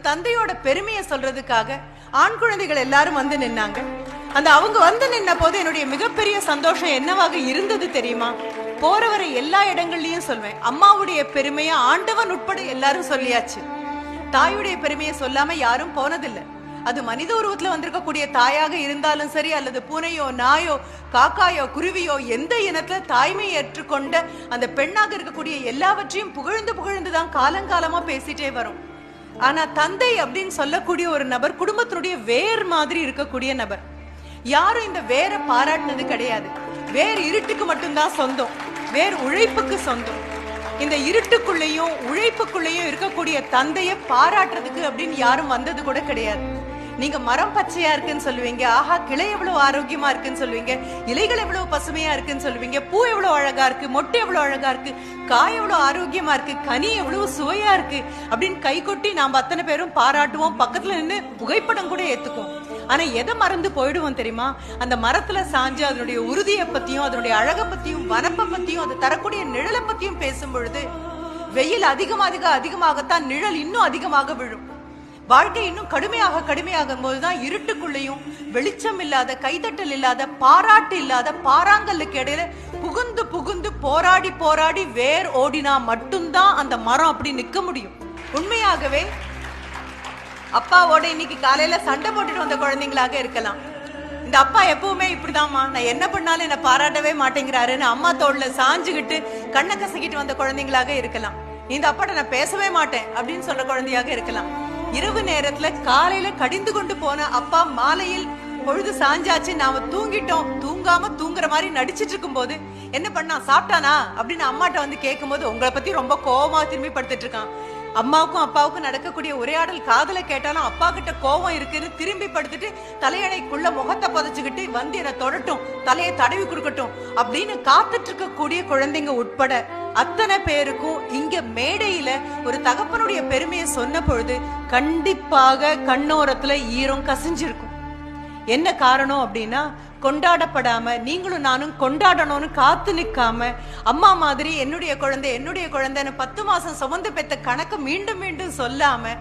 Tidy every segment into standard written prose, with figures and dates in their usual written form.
தந்தையோட பெருமையை சொல்றதுக்காக ஆண் குழந்தைகள் எல்லாரும் வந்து நின்னாங்க. அந்த அவங்க வந்து நின்ன போது என்னுடைய மிகப்பெரிய சந்தோஷம் என்னவாக இருந்தது தெரியுமா? போறவரை எல்லா இடங்கள்லயும் சொல்வேன், அம்மாவுடைய பெருமையை ஆண்டவன் உட்பட எல்லாரும் சொல்லியாச்சு. தாயுடைய பெருமையை சொல்லாம யாரும் போனதில்லை. அது மனித உருவத்துல வந்திருக்கக்கூடிய தாயாக இருந்தாலும் சரி, அல்லது பூனையோ நாயோ காக்காயோ குருவியோ எந்த இனத்துல தாய்மை ஏற்றுக்கொண்ட அந்த பெண்ணாக இருக்கக்கூடிய எல்லாவற்றையும் புகழ்ந்து புகழ்ந்துதான் காலங்காலமா பேசிட்டே வரும். ஆனா தந்தை அப்படின்னு சொல்லக்கூடிய ஒரு நபர் குடும்பத்தினுடைய வேர் மாதிரி இருக்கக்கூடிய நபர். யாரும் இந்த வேரை பாராட்டினது கிடையாது. வேர் இருட்டுக்கு மட்டும்தான் சொந்தம், வேர் உழைப்புக்கு சொந்தம். இந்த இருட்டுக்குள்ளேயும் உழைப்புக்குள்ளேயும் இருக்கக்கூடிய தந்தையை பாராட்டுறதுக்கு அப்படின்னு யாரும் வந்தது கூட கிடையாது. நீங்க மரம் பச்சையா இருக்குன்னு சொல்லுவீங்க, ஆஹா கிளை எவ்வளவு ஆரோக்கியமா இருக்குன்னு சொல்லுவீங்க, இலைகள் எவ்வளவு பசுமையா இருக்குன்னு சொல்லுவீங்க, பூ எவ்வளவு அழகா இருக்கு, மொட்டை எவ்வளவு அழகா இருக்கு, காய் எவ்வளவு ஆரோக்கியமா இருக்கு, கனி எவ்வளவு சுவையா இருக்கு அப்படின்னு கை கொட்டி நாம அத்தனை பேரும் பாராட்டுவோம். பக்கத்துல நின்று புகைப்படம் கூட ஏத்துக்குவோம். ஆனா எதை மறந்து போயிடுவோம் தெரியுமா? அந்த மரத்துல சாஞ்சு அதனுடைய உறுதியை பத்தியும் அதனுடைய அழகை பத்தியும் வனப்பை பத்தியும் அது தரக்கூடிய நிழலை பத்தியும் பேசும் பொழுது வெயில் அதிகமாகத்தான் நிழல் இன்னும் அதிகமாக விழும். வாழ்க்கை இன்னும் கடுமையாகும் போதுதான் இருட்டுக்குள்ளேயும் வெளிச்சம் இல்லாத, கைதட்டல் இல்லாத, பாராட்டு இல்லாத பாறாங்கல்லுக்கு இடையில புகுந்து புகுந்து போராடி வேர் ஓடினா மட்டும்தான் அந்த மரம் அப்படி நிக்க முடியும். உண்மையாகவே அப்பாவோட இன்னைக்கு காலையில சண்டை போட்டுட்டு வந்த குழந்தைங்களாக இருக்கலாம். இந்த அப்பா எப்பவுமே இப்படிதாம்மா, நான் என்ன பண்ணாலும் என்ன பாராட்டவே மாட்டேங்கிறாருன்னு அம்மா தோல்ல சாஞ்சுகிட்டு கண்ணை கசக்கிட்டு வந்த குழந்தைங்களாக இருக்கலாம். இந்த அப்பாட்ட நான் பேசவே மாட்டேன் அப்படின்னு சொல்ற குழந்தையாக இருக்கலாம். இரவு நேரத்துல காலையில கடிந்து கொண்டு போன அப்பா மாலையில் பொழுது சாஞ்சாச்சு, நாம தூங்கிட்டோம், தூங்காம தூங்குற மாதிரி நடிச்சிட்டு இருக்கும் போது என்ன பண்ணா, சாப்பிட்டானா அப்படின்னு அம்மாட்ட வந்து கேட்கும் போது உங்களை பத்தி ரொம்ப கோபமா திரும்பி படுத்துட்டு இருக்கான். அம்மாவுக்கும் அப்பாவுக்கும் நடக்கக்கூடிய உரையாடல் காதல கேட்டாலும் அப்பா கிட்ட கோபம் இருக்குன்னு திரும்பி படுத்துட்டு தலையணைக்குள்ள முகத்தை புதைச்சுக்கிட்டு வந்து என்ன தொடட்டும், தலையை தடவி கொடுக்கட்டும் அப்படின்னு காத்துட்டு இருக்கக்கூடிய குழந்தைங்க உட்பட அத்தனை பேருக்கும் இங்க மேடையில ஒரு தகப்பனுடைய பெருமையை சொன்ன பொழுது கண்டிப்பாக கண்ணோரத்துல ஈரம் கசிஞ்சிருக்கும். என்ன காரணம் அப்படின்னா, கொண்டாடப்படாம நீங்களும் நானும் கொண்டாடணும்னு காத்து நிக்காம அம்மா மாதிரி என்னுடைய குழந்தைன்னு 10 மாசம் சுமந்து பெத்த கணக்கு மீண்டும் மீண்டும் சொல்லாம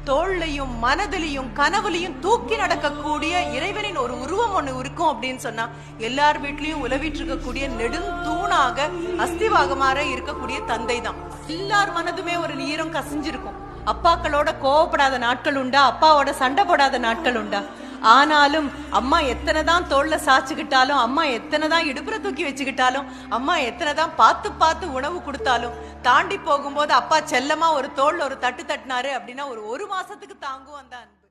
தோல்லையும் மனதிலையும் கனவுலையும் தூக்கி நடக்கக்கூடிய இறைவனின் ஒரு உருவம் ஒண்ணு இருக்கும் அப்படின்னு சொன்னா எல்லார் வீட்லயும் உலவிட்டு இருக்கக்கூடிய நெடுந்தூணாக அஸ்திவாகமாக இருக்கக்கூடிய தந்தை தான். எல்லார் மனதுமே ஒரு ஈரம் கசிஞ்சிருக்கும். அப்பாக்களோட கோவப்படாத நாட்கள் உண்டா, அப்பாவோட சண்டை போடாத நாட்கள் உண்டா? ஆனாலும் அம்மா எத்தனைதான் தோல்ல சாச்சுக்கிட்டாலும், அம்மா எத்தனைதான் இடுப்புற தூக்கி வச்சுக்கிட்டாலும், அம்மா எத்தனைதான் பார்த்து உணவு கொடுத்தாலும் தாண்டி போகும்போது அப்பா செல்லமா ஒரு தோல்ல ஒரு தட்டு தட்டினாரு அப்படின்னா ஒரு மாசத்துக்கு தாங்கும் அந்த அன்பு.